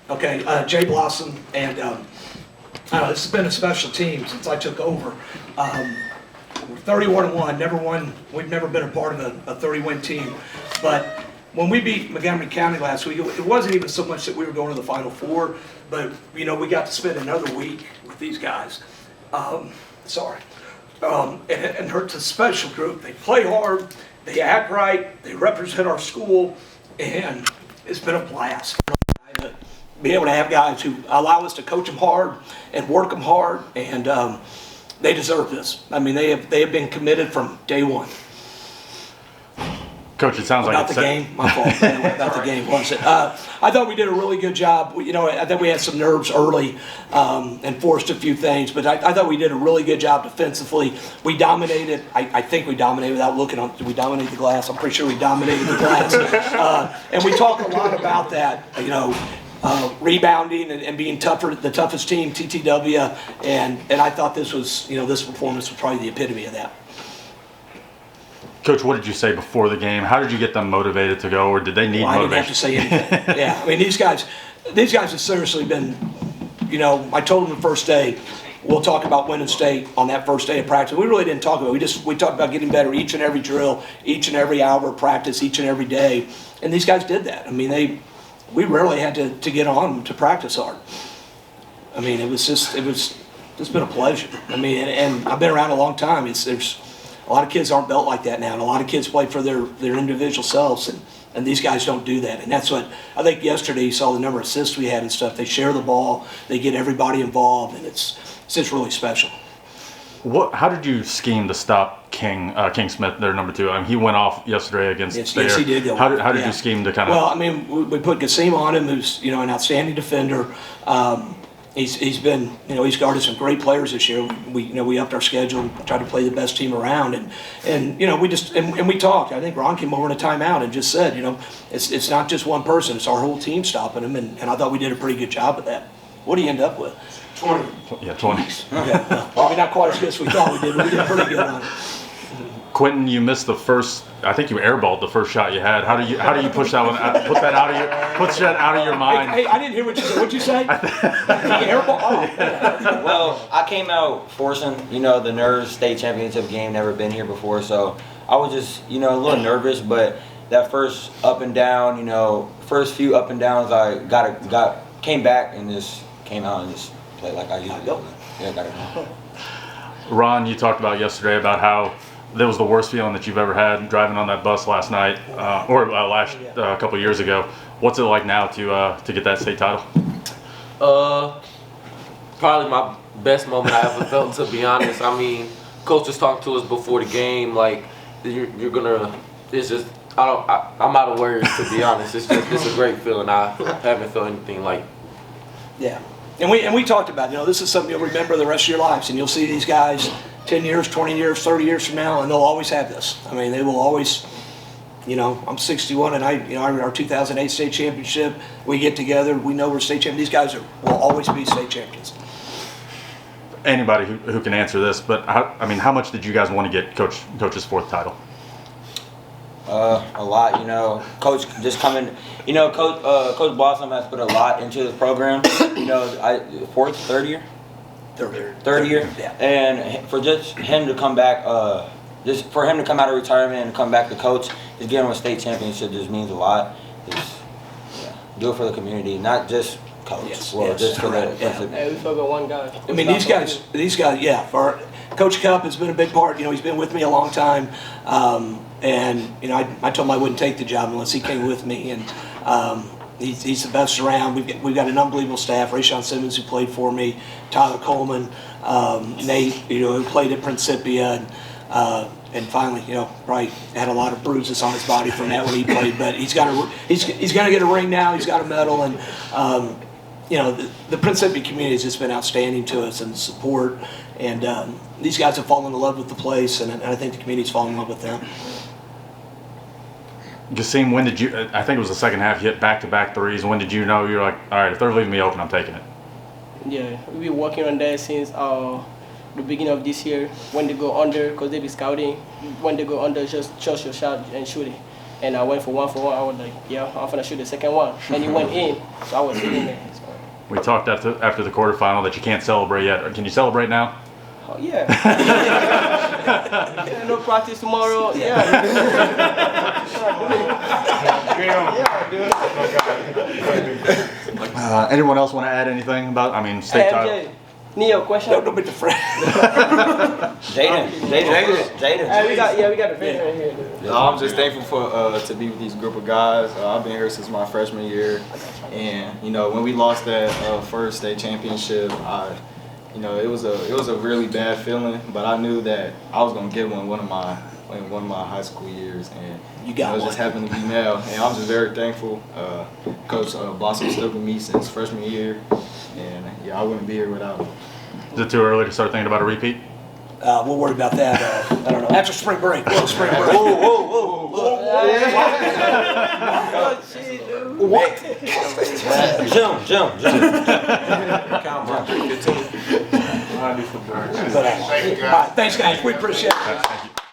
Okay, Jay Blossom, and this has been a special team since I took over. We're 31-1, never won. We've never been a part of a 30-win team. But when we beat Montgomery County last week, it wasn't even so much that we were going to the Final Four, but we got to spend another week with these guys. And it's a special group. They play hard, they act right, they represent our school, and it's been a blast to be able to have guys who allow us to coach them hard and work them hard, and they deserve this. I mean, they have been committed from day one. Coach, it sounds like about the game. My fault. About the game, was it? I thought we did a really good job. I think we had some nerves early and forced a few things, but I thought we did a really good job defensively. We dominated. I think we dominated without looking on. Did we dominate the glass? I'm pretty sure we dominated the glass. And we talk a lot about that. Rebounding and being tougher, the toughest team, TTW, and I thought this was, this performance was probably the epitome of that. Coach, what did you say before the game? How did you get them motivated to go, or did they need motivation? I didn't have to say anything. Yeah, I mean, these guys have seriously been, I told them the first day, we'll talk about winning state on that first day of practice. We really didn't talk about it. We talked about getting better each and every drill, each and every hour of practice, each and every day. And these guys did that. I mean, we rarely had to get on to practice hard. I mean, it's just been a pleasure. I mean, and I've been around a long time. There's a lot of kids aren't built like that now, and a lot of kids play for their individual selves, and these guys don't do that. And that's what I think yesterday you saw the number of assists we had and stuff. They share the ball, they get everybody involved, and it's just really special. How did you scheme to stop King Smith, their number 2? I mean, he went off yesterday against Thayer. Yes, he did go. How did you scheme to kind of? Well, I mean, we put Kasim on him, who's an outstanding defender. He's been, he's guarded some great players this year. We upped our schedule, tried to play the best team around, and we talked. I think Ron came over in a timeout and just said, it's not just one person, it's our whole team stopping him, and I thought we did a pretty good job of that. What do you end up with? 20. Yeah, 20. Yeah, maybe not quite as good as we thought we did, but we did pretty good on it. Quentin, you missed the first. I think you airballed the first shot you had. How do you push that one? Put that out of your mind. Hey, I didn't hear what you said. What'd you say? Airball. Oh. Well, I came out forcing. The nerves state championship game. Never been here before, so I was just a little nervous. But that first up and down, first few up and downs, I came back and just came out and just played like I usually do. Yeah, got it. Ron, you talked about yesterday about how that was the worst feeling that you've ever had driving on that bus last night, or last couple years ago. What's it like now to get that state title? Probably my best moment I ever felt, to be honest. I mean, coach was talking to us before the game, like you're gonna. It's just I'm out of words, to be honest. It's a great feeling. I haven't felt anything like. Yeah, and we talked about this is something you'll remember the rest of your lives, and you'll see these guys 10 years, 20 years, 30 years from now, and they'll always have this. I mean, they will always, I'm 61, and our 2008 state championship, we get together, we know we're state champions. These guys will always be state champions. Anybody who can answer this, but how much did you guys want to get Coach's 4th title? A lot, Coach just coming, Coach Blossom has put a lot into this program. Third year. Yeah. And for just him to come back, just for him to come out of retirement and come back to coach, just getting a state championship just means a lot. Do it for the community, not just coach. Yes, just for the. Hey, we forgot one guy. I mean, these guys, yeah. For Coach Kupp has been a big part. He's been with me a long time, and I told him I wouldn't take the job unless he came with me, and. He's the best around. We've got an unbelievable staff. Rayshawn Simmons, who played for me, Tyler Coleman, Nate, who played at Principia, and finally, probably had a lot of bruises on his body from that when he played. But he's going to get a ring now. He's got a medal, and the Principia community has just been outstanding to us and the support. And these guys have fallen in love with the place, and I think the community's fallen in love with them. Kasim, when did you? I think it was the second half. You hit back-to-back threes. When did you know you're like, all right, if they're leaving me open, I'm taking it? Yeah, we've been working on that since the beginning of this year. When they go under, because they be scouting. When they go under, just trust your shot and shoot it. And I went for one. I was like, yeah, I'm gonna shoot the second one. And it went in, so I was sitting there. We talked after the quarterfinal that you can't celebrate yet. Can you celebrate now? Oh, yeah. Yeah, no practice tomorrow. Yeah. Anyone else want to add anything about? I mean, state Hey, title. MJ, Neo, question. Don't be afraid. Jaden. Hey, we got the veteran here. I'm just thankful for to be with these group of guys. I've been here since my freshman year, and you know when we lost that first state championship, it was a really bad feeling. But I knew that I was gonna get one of my high school years, and You got it just one. happened to be now. And I'm just very thankful. Coach Blossom stuck with me since freshman year, and yeah, I wouldn't be here without him. Is it too early to start thinking about a repeat? We'll worry about that. I don't know. After spring break. Well, spring break. Oh, shit, dude. What? Jump. Count Mark 15. But, all right, thanks, guys. We appreciate it. Thank you.